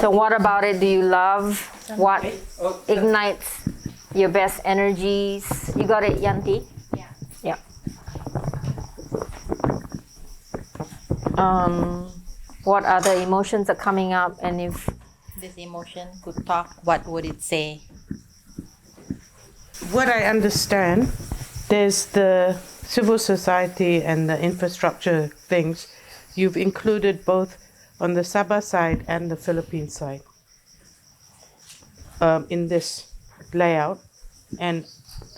So what about it do you love? What ignites your best energies? You got it, Yanti? Yeah. What other emotions are coming up, and if this emotion could talk, what would it say? What I understand, there's the civil society and the infrastructure things. You've included both on the Sabah side and the Philippine side in this layout. And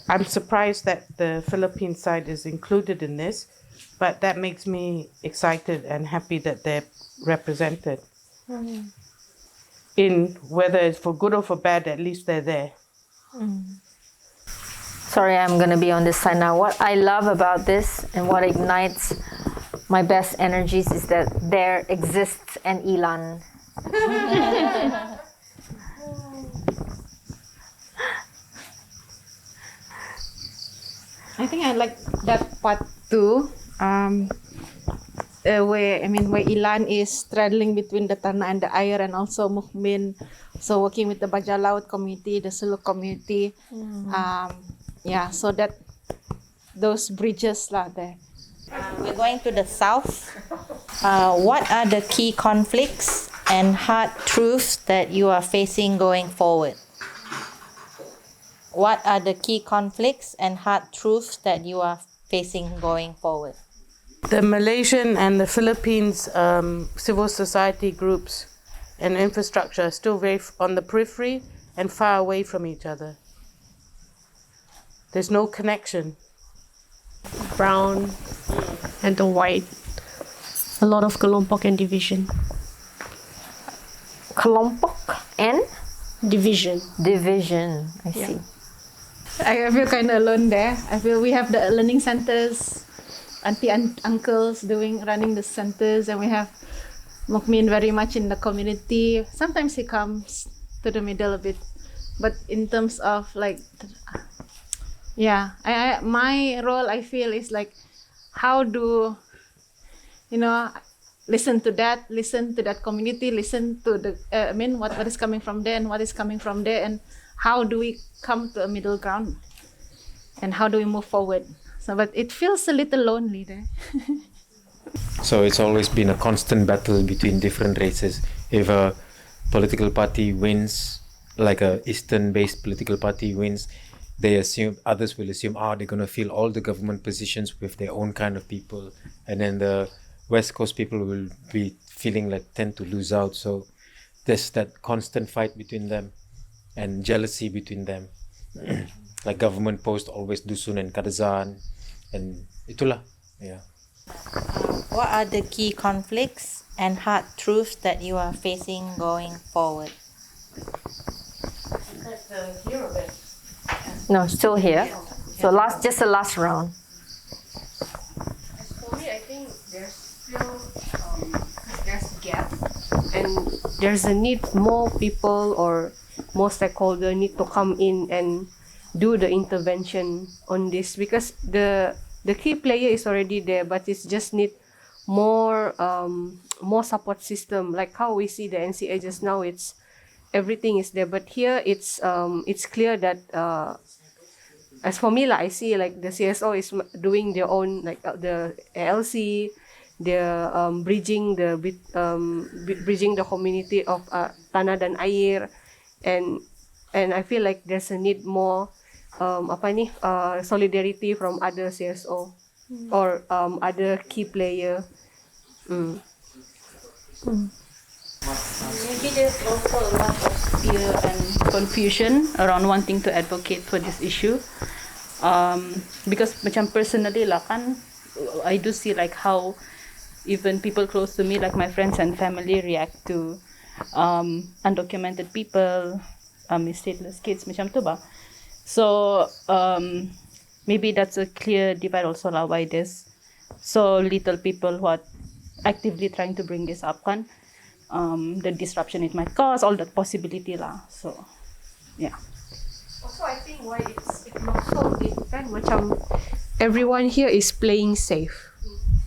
I'm surprised that the Philippine side is included in this, but that makes me excited and happy that they're represented. In whether it's for good or for bad, at least they're there. Sorry, I'm going to be on this side now. What I love about this and what ignites my best energies is that there exists an Ilan. I think I like that part too. Where Ilan is straddling between the Tanah and the Air, and also Mukmin, so working with the Bajau Laut community, the Suluk community. So that those bridges lah there. We're going to the south. What are the key conflicts and hard truths that you are facing going forward? What are the key conflicts and hard truths that you are facing going forward? The Malaysian and the Philippines civil society groups and infrastructure are still very on the periphery and far away from each other. There's no connection. Brown and the white. A lot of kelompok and division. Kelompok and Division. division. I see. I feel kind of alone there. I feel we have the learning centers, auntie and uncles running the centers, and we have Mukmin very much in the community. Sometimes he comes to the middle a bit, but in terms of like, my role I feel is like, how do, listen to that community, listen to the what is coming from there and what is coming from there, and how do we come to a middle ground, and how do we move forward? So, but it feels a little lonely there. So it's always been a constant battle between different races. If a political party wins, like a Eastern-based political party wins, others will assume, they're going to fill all the government positions with their own kind of people. And then the West Coast people will be feeling like tend to lose out. So there's that constant fight between them and jealousy between them. Like government post always dusun and kadazan, and itulah. Yeah. What are the key conflicts and hard truths that you are facing going forward? No, still here. So just the last round. As for me, I think there's still there's a gap, and there's a need more people or more stakeholders need to come in and do the intervention on this, because the key player is already there, but it's just need more support system. Like how we see the NCA just now, it's everything is there, but here it's clear that as for me, I see like the CSO is doing their own, like the LC, they're bridging the community of Tanah dan Air, and I feel like there's a need more solidarity from other CSO or other key player. Maybe there's also a lot of fear and confusion around wanting to advocate for this issue, because macam personally lah kan, I do see like how even people close to me, like my friends and family, react to undocumented people, stateless kids, macam tu ba. So maybe that's a clear divide also lah, why there's so little people who are actively trying to bring this up kan. The disruption it might cause, all that possibility lah. So yeah. Also, I think why it's not so big kan, macam everyone here is playing safe.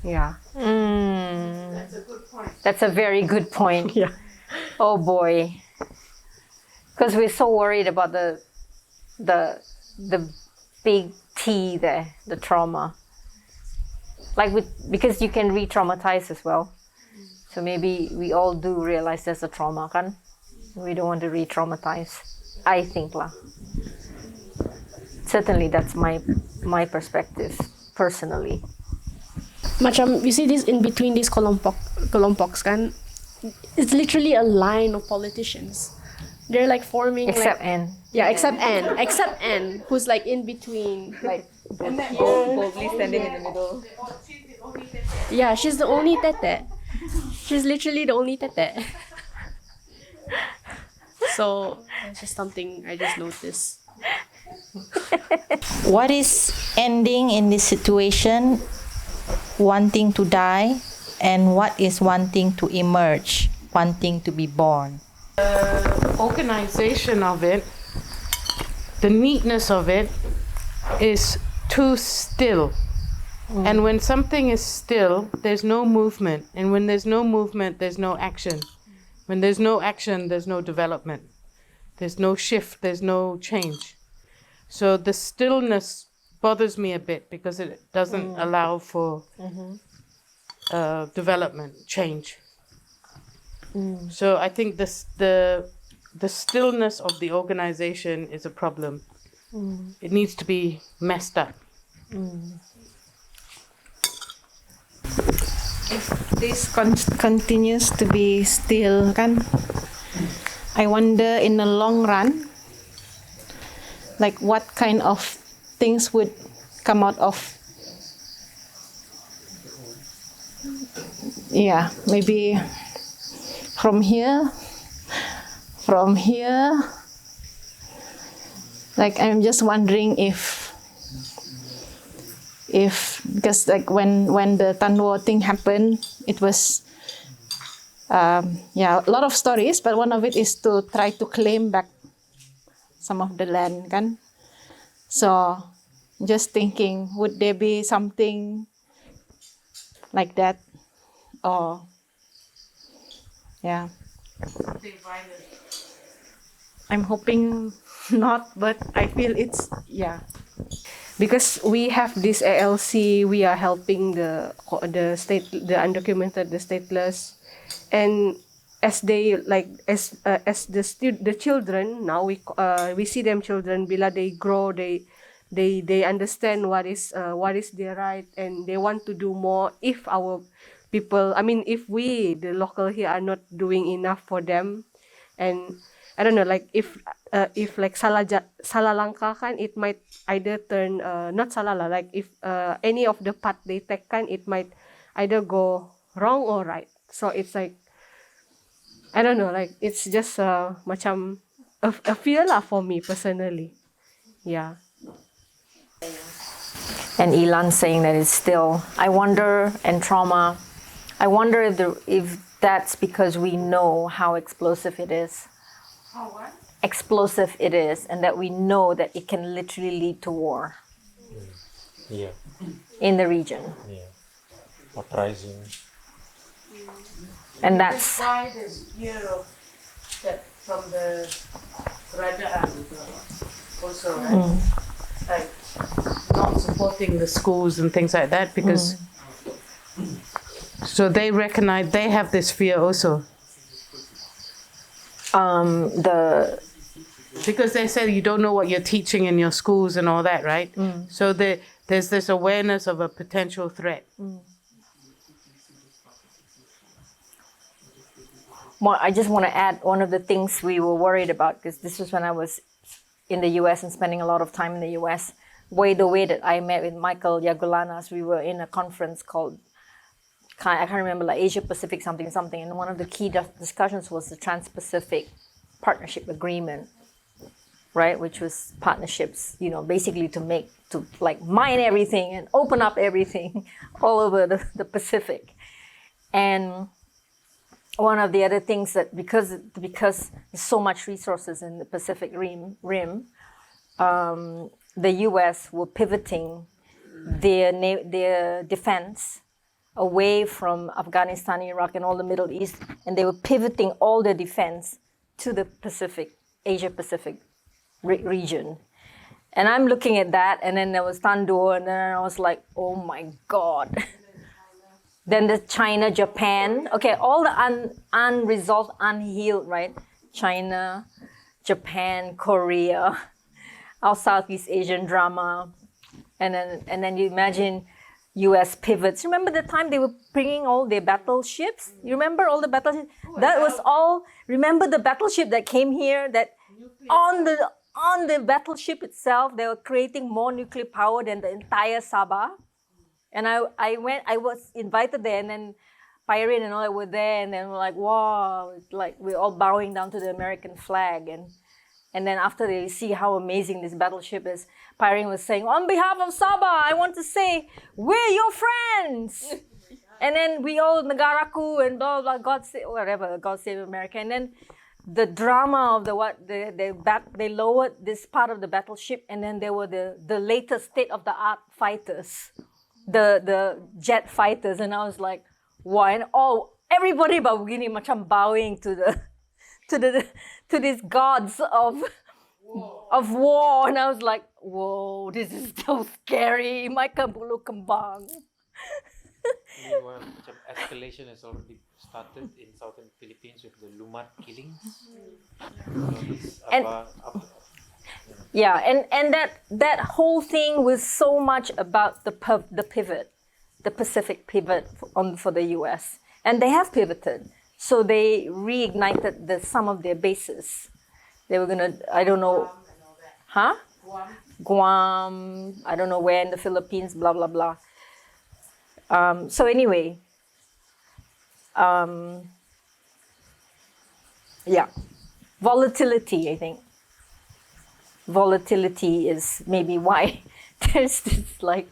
Yeah. That's a good point. That's a very good point. Yeah. Oh boy. Because we're so worried about the big T there, the trauma. Like because you can re-traumatize as well. So maybe we all do realize there's a trauma, kan? We don't want to re-traumatize. I think lah. Certainly that's my perspective, personally. Macam you see this in between these kelompoks kan, it's literally a line of politicians. They're like forming Except like, N. yeah, except N, who's like in between, like Boldly standing in the middle. yeah, she's the only tete. She's literally the only tete. So it's just something I just noticed. What is ending in this situation? Wanting to die, and what is wanting to emerge, wanting to be born? Organization of it, the neatness of it is too still. And when something is still, there's no movement. And when there's no movement, there's no action. When there's no action, there's no development. There's no shift, there's no change. So the stillness bothers me a bit because it doesn't allow for development, change. So I think the stillness of the organization is a problem. It needs to be messed up. If this continues to be still, kan, I wonder in the long run, like what kind of things would come out of, yeah, maybe from here, like I'm just wondering if because like when the Tanwo thing happened, it was a lot of stories, but one of it is to try to claim back some of the land, kan? So just thinking, would there be something like that, or yeah, I'm hoping not, but I feel it's because we have this ALC, we are helping the undocumented, the stateless, and as they like as the children now we see them children bila they grow they understand what is their right, and they want to do more. If our people, I mean, if we the local here are not doing enough for them, and I don't know, like if like salah langkah kan, it might either turn not salah lah, like if any of the path they take kan, it might either go wrong or right. So it's like, I don't know, like it's just macam a fear lah for me personally. Yeah. And Ilan saying that it's still, I wonder, and trauma, I wonder if that's because we know how explosive it is. How what? Explosive it is, and that we know that it can literally lead to war. Yeah. In the region. Yeah. Uprising. And that's why there's fear of that from the kerajaan also, right? Like not supporting the schools and things like that, because so they recognize they have this fear also. Because they say you don't know what you're teaching in your schools and all that, right? So there's this awareness of a potential threat. Well, I just want to add one of the things we were worried about, because this was when I was in the US and spending a lot of time in the US. The way that I met with Michael Yagulanas, we were in a conference called, I can't remember, like Asia Pacific something, and one of the key discussions was the Trans-Pacific Partnership Agreement, right? Which was partnerships, basically to mine everything and open up everything all over the Pacific. And one of the other things that because there's so much resources in the Pacific Rim, the U.S. were pivoting their defense away from Afghanistan, Iraq, and all the Middle East, and they were pivoting all their defense to the Pacific, Asia Pacific region. And I'm looking at that, and then there was Tandoor, and then I was like, oh my God. Then the China, Japan, okay, all the unresolved, unhealed, right? China, Japan, Korea, our Southeast Asian drama, and then you imagine U.S. pivots. Remember the time they were bringing all their battleships? You remember all the battleships? That was all. Remember the battleship that came here? That on the battleship itself, they were creating more nuclear power than the entire Sabah. And I was invited there, and then Pyrin and all that were there, and then we're like, wow, it's like we're all bowing down to the American flag, and then after they see how amazing this battleship is, Pyrin was saying, on behalf of Sabah, I want to say, we're your friends. And then we all Nagaraku and blah, blah, God save, whatever, God save America. And then the drama of they lowered this part of the battleship, and then there were the latest state-of-the-art fighters, the jet fighters. And I was like, wow, and everybody but begini macam bowing to these gods of war, and I was like, whoa, this is so scary. Maika bulu kembang. Meanwhile, escalation has already started in southern Philippines with the Lumat killings. And that whole thing was so much about the pivot, the Pacific pivot for the U.S. And they have pivoted. So they reignited some of their bases. They were gonna, I don't know, Guam, I don't know where in the Philippines, blah, blah, blah. So anyway, volatility, I think. Volatility is maybe why there's this like...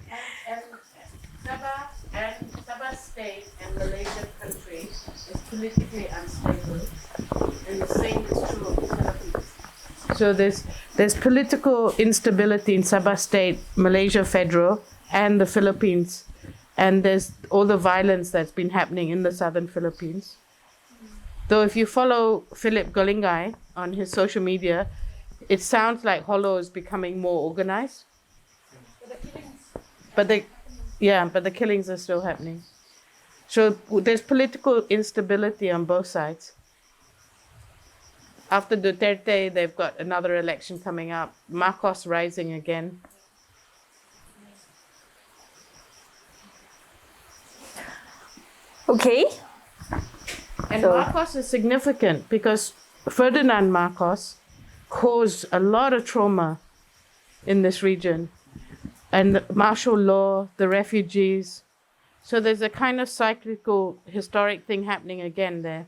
Sabah state and Malaysian country is politically unstable, and the same is true of the Philippines. So there's political instability in Sabah state, Malaysia federal, and the Philippines, and there's all the violence that's been happening in the southern Philippines. Though if you follow Philip Golingai on his social media, it sounds like Holo is becoming more organized. But the killings are still happening. So there's political instability on both sides. After Duterte, they've got another election coming up. Marcos rising again. Okay. And Marcos is significant because Ferdinand Marcos caused a lot of trauma in this region. And martial law, the refugees. So there's a kind of cyclical, historic thing happening again there.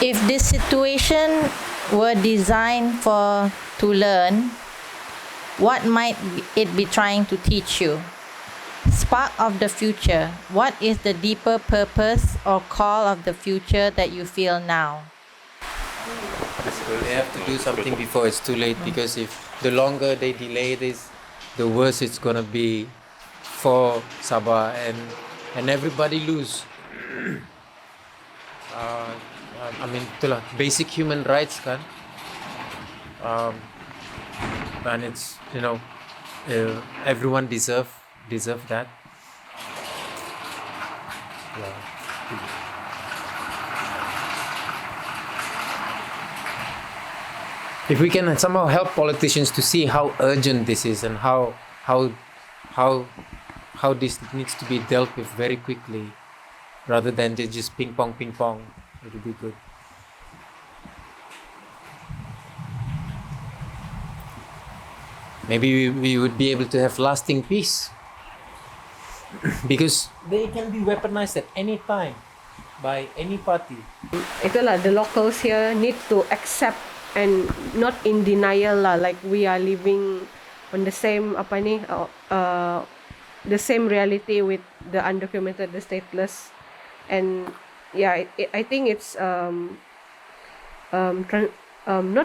If this situation were designed to learn, what might it be trying to teach you? Spark of the future. What is the deeper purpose or call of the future that you feel now? They have to do something before it's too late, because if the longer they delay this, the worse it's gonna be for Sabah, and everybody lose. I mean, itulah basic human rights kan. And it's everyone deserve that. Yeah. If we can somehow help politicians to see how urgent this is and how this needs to be dealt with very quickly, rather than just ping pong, it would be good. Maybe we would be able to have lasting peace, because they can be weaponized at any time by any party. Itulah, the locals here need to accept and not in denial lah, like we are living on the same the same reality with the undocumented, the stateless, and I think it's not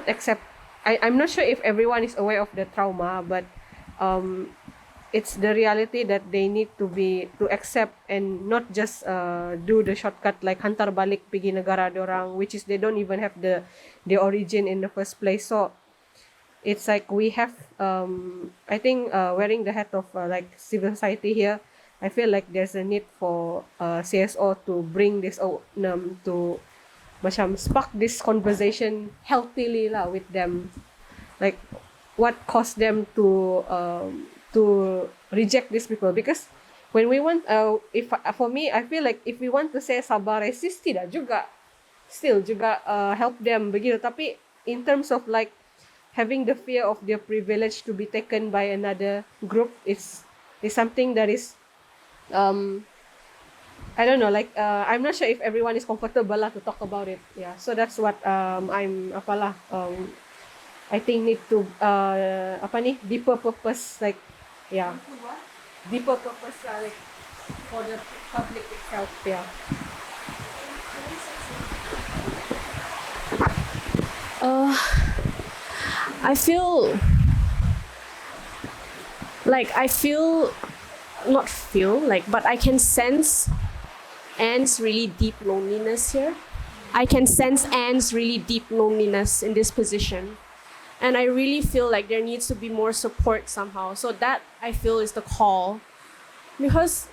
accept. I'm not sure if everyone is aware of the trauma, but it's the reality that they need to accept and not just do the shortcut like hantar balik pergi negara dorang, which is they don't even have the origin in the first place. So it's like we have I think wearing the hat of like civil society here, I feel like there's a need for CSO to bring this to macam spark this conversation healthily lah with them, like what caused them to reject these people. Because when we want if for me, I feel like if we want to say Sabah racist, tidak juga, still juga help them begitu. Tapi in terms of like having the fear of their privilege to be taken by another group is something that is I don't know, like I'm not sure if everyone is comfortable lah to talk about it. Yeah, so that's what I think need to deeper purpose, like deeper purpose like for the public itself. Yeah. I feel but I can sense Anne's really deep loneliness here. I can sense Anne's really deep loneliness in this position. And I really feel like there needs to be more support somehow. So that, I feel, is the call. Because,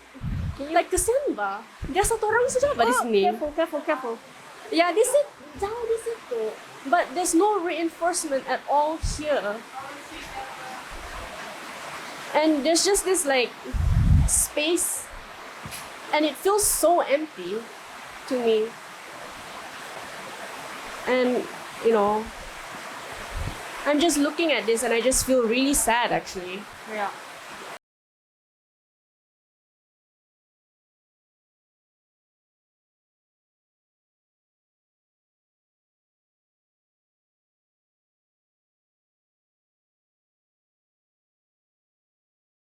like, kesian ba? Dia satu orang saja ba di sini? Careful. Yeah, di situ. But there's no reinforcement at all here. And there's just this, like, space. And it feels so empty to me. And, you know, I'm just looking at this and I just feel really sad, actually. Yeah.